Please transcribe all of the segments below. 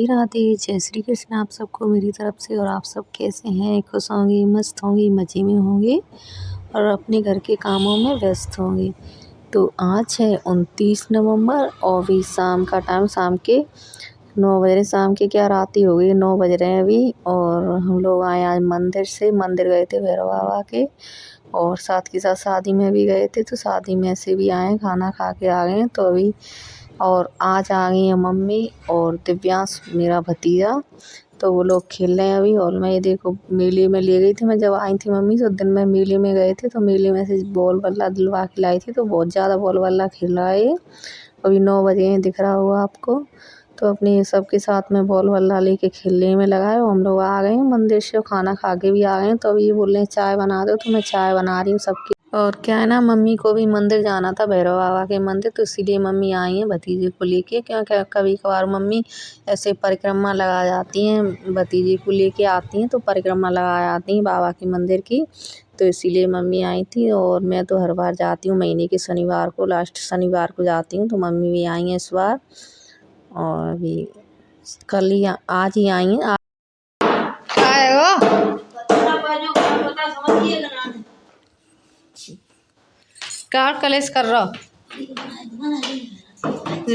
राधे जय श्री कृष्ण आप सबको मेरी तरफ से। और आप सब कैसे हैं? खुश होंगे, मस्त होंगे, मज़े में होंगे और अपने घर के कामों में व्यस्त होंगे। तो आज है 29 नवंबर और अभी शाम का टाइम, शाम के 9 बज रहे। शाम के क्या, रात ही हो गई, 9 बज रहे हैं अभी। और हम लोग आए आज मंदिर गए थे भैरव बाबा के, और साथ के साथ शादी में भी गए थे। तो शादी में से भी आए, खाना खा के आ गए। तो अभी और आज आ गई है मम्मी और दिव्यांश मेरा भतीजा, तो वो लोग खेल रहे हैं अभी। और मैं ये देखो मेले में ले गई थी, मैं जब आई थी मम्मी तो दिन में मेले में गए थे, तो मेले में से बॉल बल्ला दिलवा के लाई थी। तो बहुत ज़्यादा बॉल बल्ला खेल रहा है ये। अभी 9 बजे हैं, दिख रहा होगा आपको। तो अपने सबके साथ में बॉल बल्ला लेके खेलने में लगा है। हम लोग आ गए हैं मंदिर से, खाना खा के भी आ गए हैं। तो अभी ये बोल रहे हैं चाय बना दो, तो मैं चाय बना रही हूँ सबकी। और क्या है ना, मम्मी को भी मंदिर जाना था, भैरव बाबा के मंदिर, तो इसीलिए मम्मी आई हैं भतीजे को लेके। क्या कभी कभार मम्मी ऐसे परिक्रमा लगा जाती हैं, भतीजे को लेके आती हैं, तो परिक्रमा लगा जाती हैं बाबा के मंदिर की। तो इसीलिए मम्मी आई थी। और मैं तो हर बार जाती हूँ महीने के शनिवार को, लास्ट शनिवार को जाती हूँ। तो मम्मी भी आई हैं इस बार, और अभी कल ही आज ही आई हैं। क्या कलेश कर रहा हो?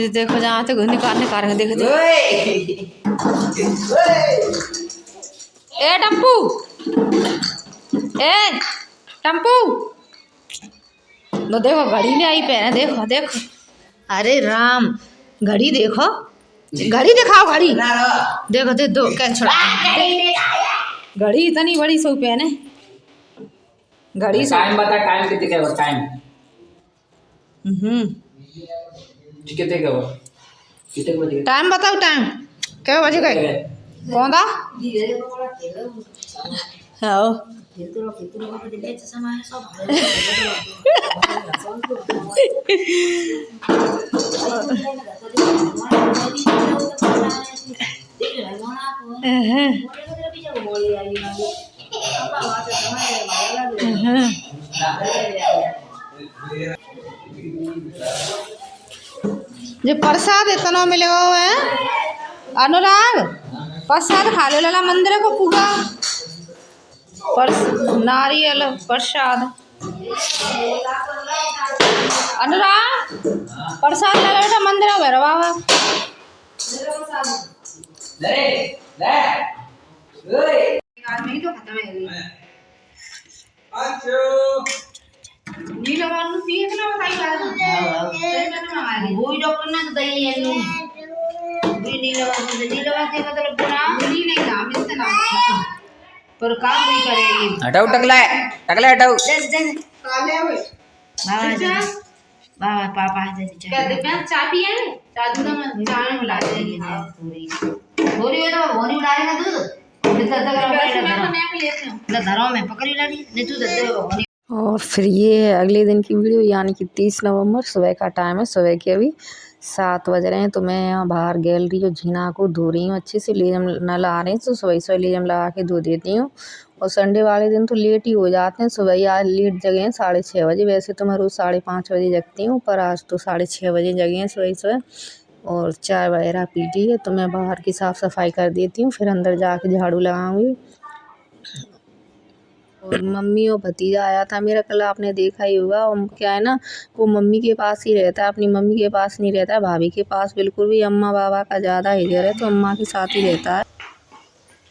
देखो जहाँ से निकाल देखो। ए टम्पू, ए टम्पू, तो देखो घड़ी ले आई पहने, देखो देखो। अरे राम, घड़ी देखो, घड़ी दिखाओ, घड़ी देखो। दे दो क्या छोड़ा, घड़ी इतनी बड़ी सो पहने, घड़ी टाइम बता, टाइम कितने का है? टाइम कितने का है? कितने बजे? टाइम बताओ, टाइम क्या बजे गए? कौन था? हाँ जो प्रसाद इतना मिलेगा हुआ है अनुराग, प्रसाद खा लो लाला, मंदिर को पूगा नारियल प्रसाद। अनुराग प्रसाद ले लो बेटा, मंदिर में भैरव बाबा। डॉक्टर ने तो दही पर काम नहीं करेगी। हटाओ टकला है, टकला हटाओ। बाबा पापा क्या दिव्यांश चाय पिए? चाय दूध में चाय मिला देंगे पूरी भोरी है, तो भोरी उड़ाएगा दूध धरो में पकड़ी लड़ी नहीं तू दे। और फिर ये अगले दिन की वीडियो, यानी कि 30 नवंबर सुबह का टाइम है। सुबह के अभी 7 बज रहे हैं। तो मैं यहाँ बाहर गैलरी और झीना को धो रही हूँ अच्छे से। लेजम नल आ रहे हैं तो सुबह लेजम लगा के धो देती हूँ। और संडे वाले दिन तो लेट ही हो जाते हैं। सुबह आज लेट जगे हैं 6:30 बजे। वैसे तो मैं रोज़ 5:30 बजे जगती हूँ, पर आज तो 6:30 बजे जगे हैं सुबह। और चाय वगैरह पी ली है, तो मैं बाहर की साफ़ सफाई कर देती हूँ, फिर अंदर जाके झाड़ू लगाऊंगी। और मम्मी और भतीजा आया था मेरा कल, आपने देखा ही होगा। और क्या है ना, वो मम्मी के पास ही रहता है, अपनी मम्मी के पास नहीं रहता है, भाभी के पास बिल्कुल भी। अम्मा बाबा का ज़्यादा हिजर है, तो अम्मा के साथ ही रहता है।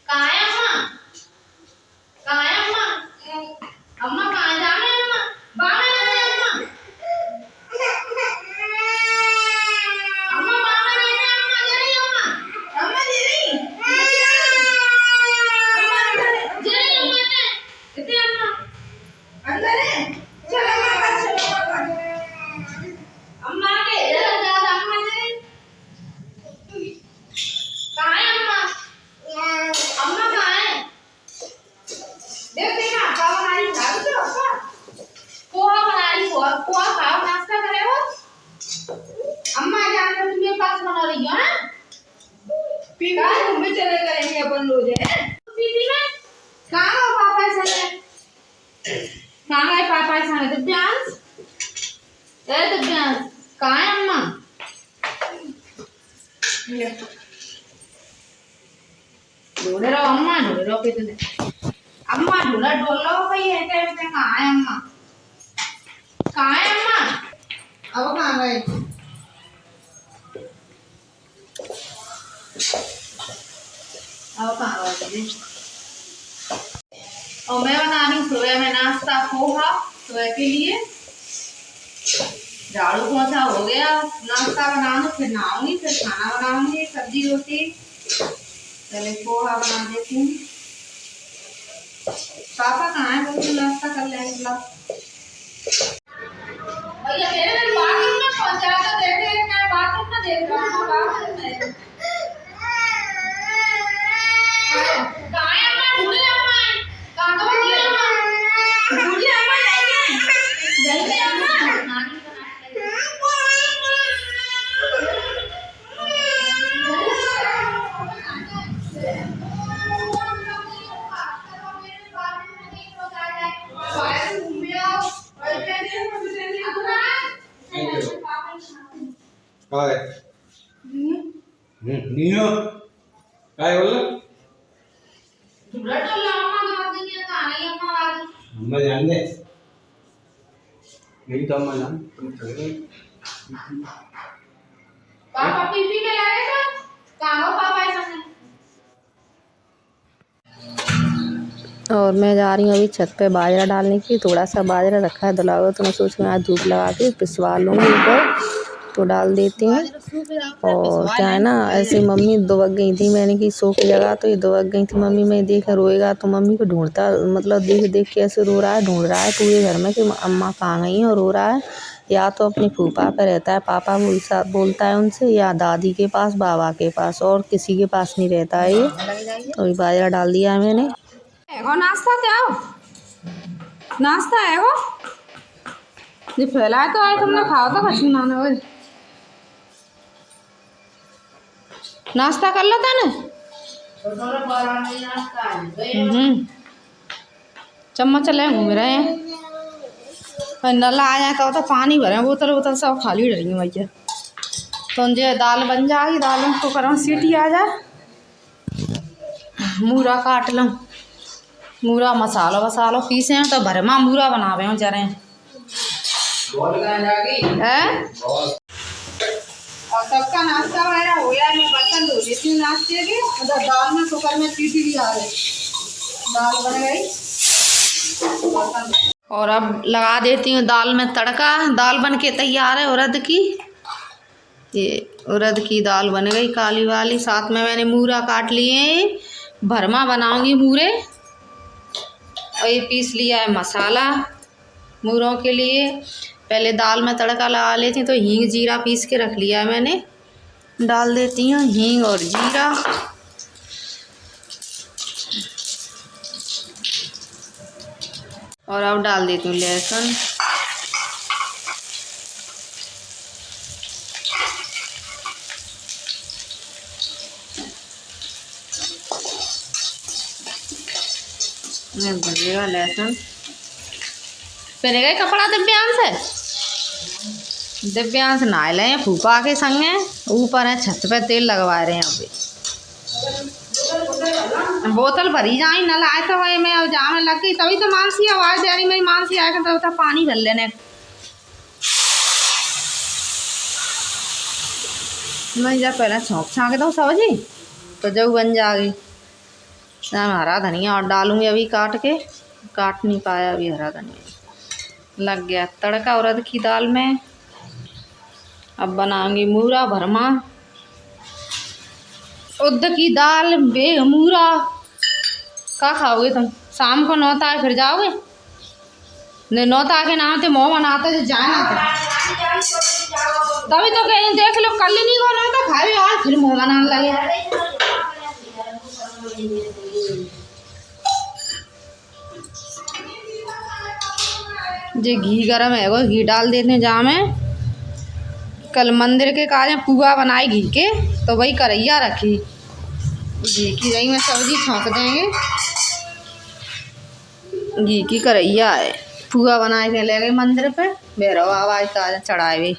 कहाँ है अम्मा? कहाँ है अम्मा? अम्मा कहाँ जा रहे हैं? अम्मा बाहर जा रहे हैं। अम्मा अम्मा बाहर जा रहे हैं। अम्मा जा रही है। अम्मा जा रही अंदर है। चलो अम्मा के इधर ज्यादा अम्मा जी कहाँ है? अम्मा कहाँ है? देख देखा पापा बना रही, झाड़ू से पापा पोहा बना रही, पोहा खाओ, नाश्ता करे हो। अम्मा जानकर तुम मेरे पास बना रही हो ना, पीपा घूमने चले करेंगे अपन लोग हैं पीपी में। कहाँ हो पापा ऐसा? कहाँ है पापा ऐसा? दिव्यांश, ए दिव्यांश कहाँ है अम्मा? ढूंढ रहो अम्मा, ढूंढ रहो कितने अम्मा ढूंढा ढूंढ लो भाई है क्या कहाँ है अम्मा, कहाँ है अम्मा, अब कहाँ गए, अब कहाँ गए। और मैं बना रही हूँ सुबह में नाश्ता पोहा सुबह के लिए। झाड़ू पोछा हो गया, नाश्ता बनाऊंगी, फिर नहाऊंगी, फिर खाना बनाऊंगी, सब्जी रोटी। पहले पोहा बना देती हूँ। पापा कहाँ है, तो नाश्ता कर लेंगे। भैया मेरे बाथरूम में पहुंचा तो देखे क्या बाथरूम में देख रहा हूँ, बाथरूम में कहाँ है अम्मा, ढूंढे अम्मा, कहाँ तो ढूंढे अम्मा, ढूंढे अम्मा, जाइए अम्मा, नानी काय नियो काय बोलला ढूंढा तो अम्मा गाँव दुनिया कहाँ है अम्मा वाली। अम्मा जान दे मेरी तो अम्मा जान तुम चले पापा पीपी में लगे थे, कहाँ हो पापा ऐसा नहीं। और मैं जा रही हूँ अभी छत पे बाजरा डालने की। थोड़ा सा बाजरा रखा है धुला हुआ, तो मैं सोच रही हूँ आज धूप लगा के पिसवा लूँगी ऊपर, तो डाल देती हूँ। और क्या है ना, ऐसे मम्मी दुबक गई थी, मैंने की सो के जगह तो ये दुबक गई थी। मम्मी मैं देखा रोएगा तो मम्मी को ढूंढता, मतलब देख देख के ऐसे रो रहा है, ढूंढ रहा है पूरे घर में कि अम्मा कहाँ गई और रो रहा है। या तो अपनी फूफा पे रहता है, पापा बोलता है उनसे, या दादी के पास, बाबा के पास, और किसी के पास नहीं रहता है ये। तो अभी बाजरा डाल दिया है मैंने। एगो नाश्ता क्या हो, नाश्ता है वो ये फैलाए तो आए तुमने खाओ तो कुछ ना ना नाश्ता कर लो था ना। चम्मच ले घूम रहे हैं, नल आ जाए तो पानी भरे, बोतल बोतल सब खाली रही भैया। तो जो दाल बन जाएगी, दाल में कुकर में सीटी आ जाए, मूरा काट लूँ, मूरा मसाला वसालो पीसे हैं तो भरमा मूरा बनावे हैं जरे है। और सबका नाश्ता वगैरह हो गया, मैं बर्तन धो लेती हूँ नाश्ते के। उधर दाल में कुकर में सीटी भी आ गई, दाल बन गई। और अब लगा देती हूँ दाल में तड़का। दाल बन के तैयार है उड़द की, ये उड़द की दाल बन गई काली वाली। साथ में मैंने मूरा काट लिए, भरमा बनाऊंगी मूरे। और ये पीस लिया है मसाला मूरों के लिए। पहले दाल में तड़का लगा लेती हूँ, तो हींग जीरा पीस के रख लिया है मैंने, डाल देती हूँ हींग और जीरा। और अब डाल देती हूँ लहसुन। भजिएगा लहसुन। पहने गए कपड़ा दिव्यांश नहा ले फूफा के संगे, ऊपर है छत पे तेल लगवा रहे हैं। यहाँ पे बोतल भरी जाए, नल आए तो वही मैं जाम लग गई, तभी तो मानसी आवाज़ दे रही मेरी, मानसी आएगा तो पानी भर लेने। मैं जब पहले छौंक छाँक दो सब्जी तो जब बन जाएगी। हरा धनिया और डालूंगी अभी काट नहीं पाया अभी हरा धनिया। लग गया तड़का उड़द की दाल में। अब बनाऊंगी मूरा भरमा। उड़द की दाल बे मूरा का खाओगे तुम? शाम को 9 तारीख फिर जाओगे? नहीं 9 तारीख के नाम थे मोह मनाते थे जाना था, तभी तो कहीं देख लो कल ही नहीं को ना था खाए आज फिर मोह मनाने लगे। जे घी गरम है वो घी डाल देते जा में। कल मंदिर के काज में पुआ बनाई घी के, तो वही करैया रखी, घी की रही में सब्जी छौंक देंगे। घी की करैया है, पुआ बनाए के ले गए मंदिर पे, भैरव आवाज का चढ़ाए हुए।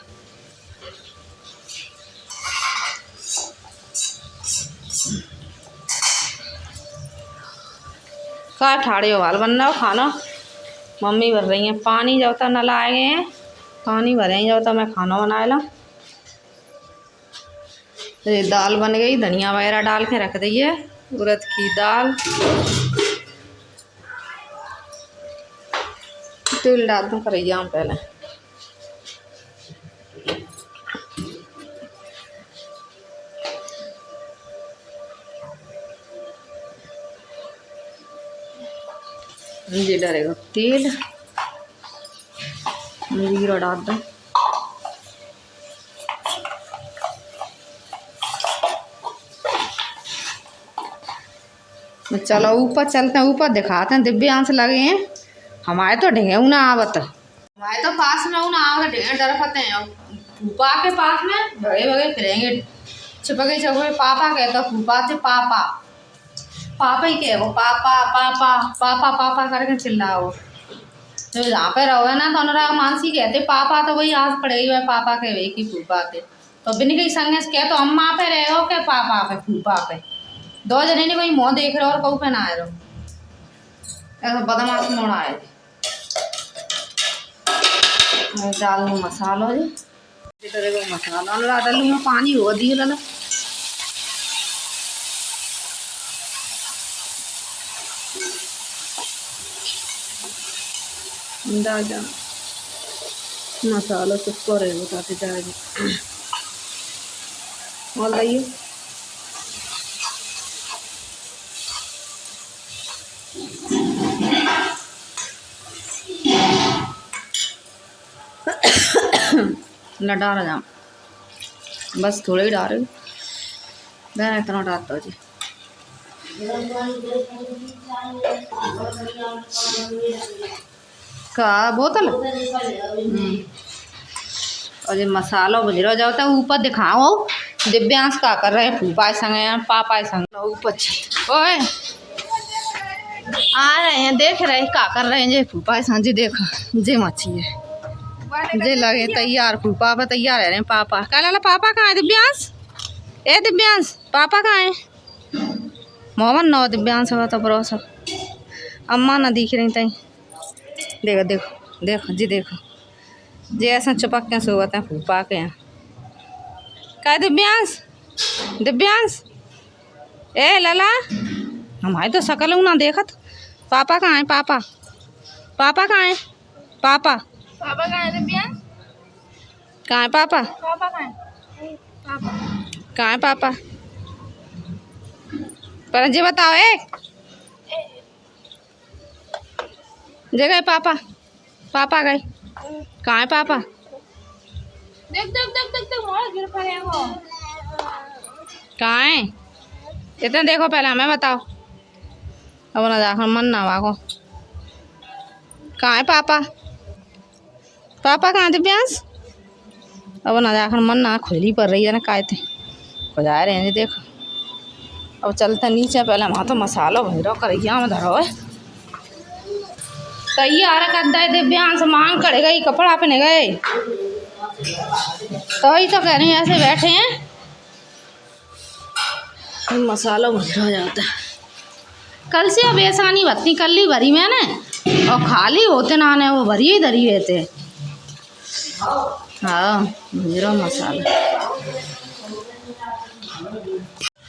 का ठाड़े हो हाल बन रहा हो खाना। मम्मी भर रही हैं पानी, जब तक नल आए गए हैं पानी भरे जब तक मैं खाना बनाए ला। ये दाल बन गई, धनिया वगैरह डाल के रख दी है, उड़द की दाल। तेल डाल दूँ करें पहले। ये डरेगा तेल, जीरा डाल दो। चलो ऊपर चलते हैं, ऊपर दिखाते हैं दिव्यांश लगे हैं। हमारे तो ढेंगे ना आवत, हमारे तो पास में ना आवत ढेंगे डर पते हैं। फूफा के पास में भगे भगे फिरेंगे छिपके छपके। पापा कहता फूफा से पापा, पापा ही कहे वो पापा पापा पापा पापा करके चिल्लाओ। तो जहाँ पे रहोगे ना तो अनुराग मानसी कहते पापा, तो वही आज पड़ेगी वह पापा के वही की फूफा थे। तो बिन कहीं संग कह तो अम्मा पे रहे हो के पापा पे फूफा पे, दो जने ने कोई मुँह देख रहे हो और कहू पे ना आए रहो। ऐसा बदमाश मोड़ आए। डाल लूँ मसाला जी, तरह मसाला अनुराग डालू में पानी हो दिए ला डाल जा मसाला चुपको रहे बताते जाएगी। और लाइए न डाल जा, बस थोड़ा ही डाल मैं इतना डालता जी। का बोतल और ये मसाला भुजरा जाता है ऊपर दिखाओ। दिव्यांश का कर रहे हैं फूफा संग पापा संग ऊपर ओए आ रहे हैं, देख रहे का कर रहे हैं जे फूफा संग जी। देखो जे मच्छी है जे लगे तैयार, फूफा पर तैयार रह रहे हैं। पापा कह ला पापा कहाँ है दिव्यांश? ए दिव्यांश पापा कहाँ है? मोहम्मद नौ दिव्यांश हुआ तो भरोसा अम्मा ना दिख रही तई। देखो देखो देखो जी, देखो जी ऐसा चुपक के सोते हैं फूफा के यहाँ। क्या दिव्यांश? दिव्यांश ए लला हमारी तो शकल ना देखत। पापा कहाँ है? पापा पापा कहाँ है? पापा पापा कहाँ है? दिव्यांश कहाँ है? पापा पापा कहाँ है? पापा कहाँ है? पापा पर जी बताओ एक जगह पापा, पापा गए कहाँ है? पापा देख देख देख देख देख गिर पड़ेगा कहाँ है? इतना देखो पहले हमें बताओ, अब ना जाकर मन ना वागो। कहाँ है पापा? पापा कहाँ दिव्यांश? अब ना जाकर मन ना खुजली पड़ रही है ना काय थे खुजा रहे हैं जी। देखो अब चलते नीचे, पहले वहाँ तो मसाला भरो करिया में धरो है तैयार कर दे। दिव्यांश मांग कर गई कपड़ा पहने गए तो ही तो कह रही हैं ऐसे बैठे हैं। मसाला भरा जाता है कल से। अब ऐसा नहीं भरती कल्ली भरी मैंने और खाली होते ना आने वो भरी ही धरी रहते। हाँ भरा मसाला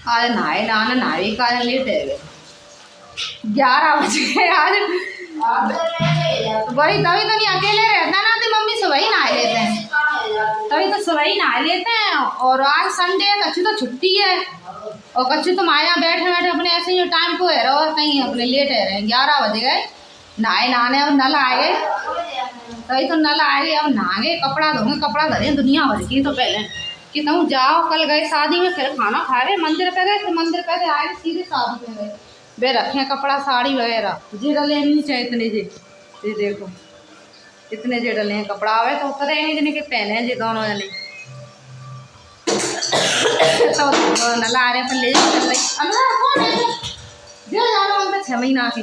आज नहाए नाना नहाए का लेट है 11 बज गए आज। वही तभी तो नहीं अकेले रहता ना तो मम्मी सुबह ही नहा लेते हैं, तभी तो सुबह ही नहा लेते हैं। और आज संडे है, कच्चू तो छुट्टी है और कच्चू तो माया बैठे बैठे अपने ऐसे ही टाइम को है और कहीं अपने लेट है रहे। 11 बज गए नहाए नहाने, अब नल आए गए तभी तो नल आए गए। अब नहाएंगे कपड़ा धोंगे, कपड़ा धरे दुनिया भर की। तो पहले कि तुम जाओ, कल गए शादी में फिर खाना खा रहे मंदिर पे गए, फिर मंदिर पे आए सीधे शादी पे गए। वे रखे कपड़ा साड़ी वगैरह जी डले नहीं चाहिए इतने जी। ये देखो इतने जे डले हैं कपड़ा आवे तो करेंगे जिन्हें के पहने हैं जी दोनों जने। तो नला आ रहे पर ले चल रही 6 महीना के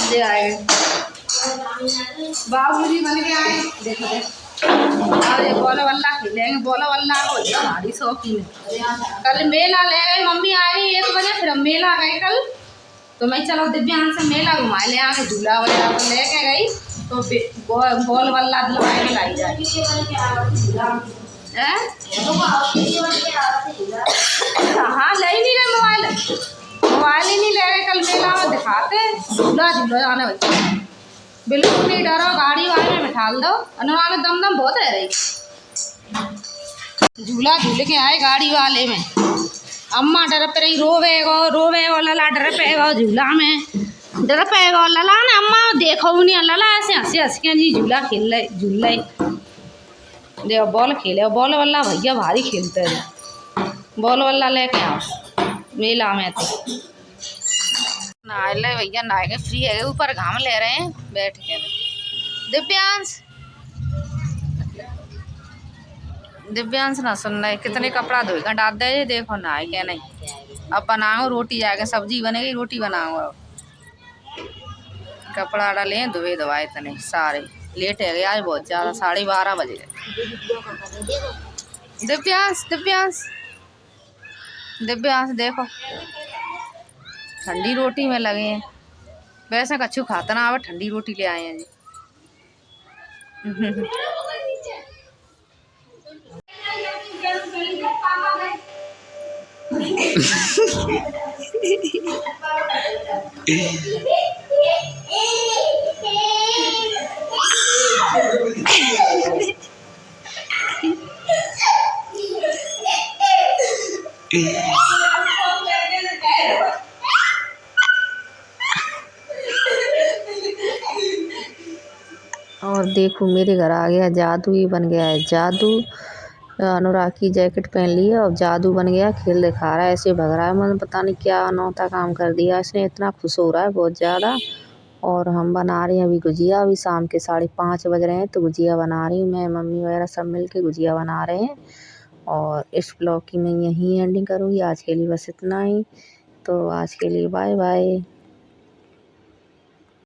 जे आए बाबूजी बन के आए। देखो अरे बोला वल्ला खेलेंगे, बोला वल्ला हो हमारी शौकीन है। कल मेला ले गए मम्मी आई 1 बजे, फिर हम मेला गए कल तो मैं चलो दिव्यांग से मेला घुमा ले आके झूला वगैरह पर लेके गई तो बॉल बल्ला दिलवाए के लाई जाए हाँ ले ही नहीं रहे मोबाइल ही नहीं ले रहे। कल मेला में दिखाते झूला जाने बच्चे बिल्कुल नहीं डरो, गाड़ी वाले में बिठा दो। अनुराग में दम बहुत है रही। झूला झूल के आए गाड़ी वाले में, अम्मा डर पे रही, रोवेगो लला डर पेगो झूला में, डर पेगो लला ने अम्मा देखो नहीं लला ऐसे हंस के जी झूला खेल रहे झूल रहे। देखो बॉल खेले, बॉल वाला भैया भारी खेलते हैं, बॉल वाला लेके आओ मेला में। तो नहा ले भैया, नहा के फ्री है, ऊपर घाम ले रहे हैं बैठ के। दिव्यांश ना सुन रहे, कितने कपड़ा धोए का डाल दे। देखो नहाए क्या नहीं, अब बनाओ रोटी, जाके सब्जी बनेगी, रोटी बनाओ। अब कपड़ा डाले धोए धोए इतने सारे, लेट है गया आज बहुत ज़्यादा, 12:30 बज गए। दिव्यांश देखो ठंडी रोटी में लगे हैं, वैसे कच्छू खाता ना, अब ठंडी रोटी ले आए हैं जी। और देखो मेरे घर आ गया जादू, ही बन गया है जादू। अनुराग की जैकेट पहन ली है और जादू बन गया, खेल दिखा रहा है, ऐसे भग रहा है, मतलब पता नहीं क्या अनोखा काम कर दिया इसने, इतना खुश हो रहा है बहुत ज़्यादा। और हम बना रहे हैं अभी गुजिया, अभी शाम के 5:30 बज रहे हैं, तो गुजिया बना रही हूँ मैं, मम्मी वगैरह सब मिल के गुजिया बना रहे हैं। और इस ब्लॉग की मैं यहीं एंडिंग करूँगी, आज के लिए बस इतना ही। तो आज के लिए बाय बाय।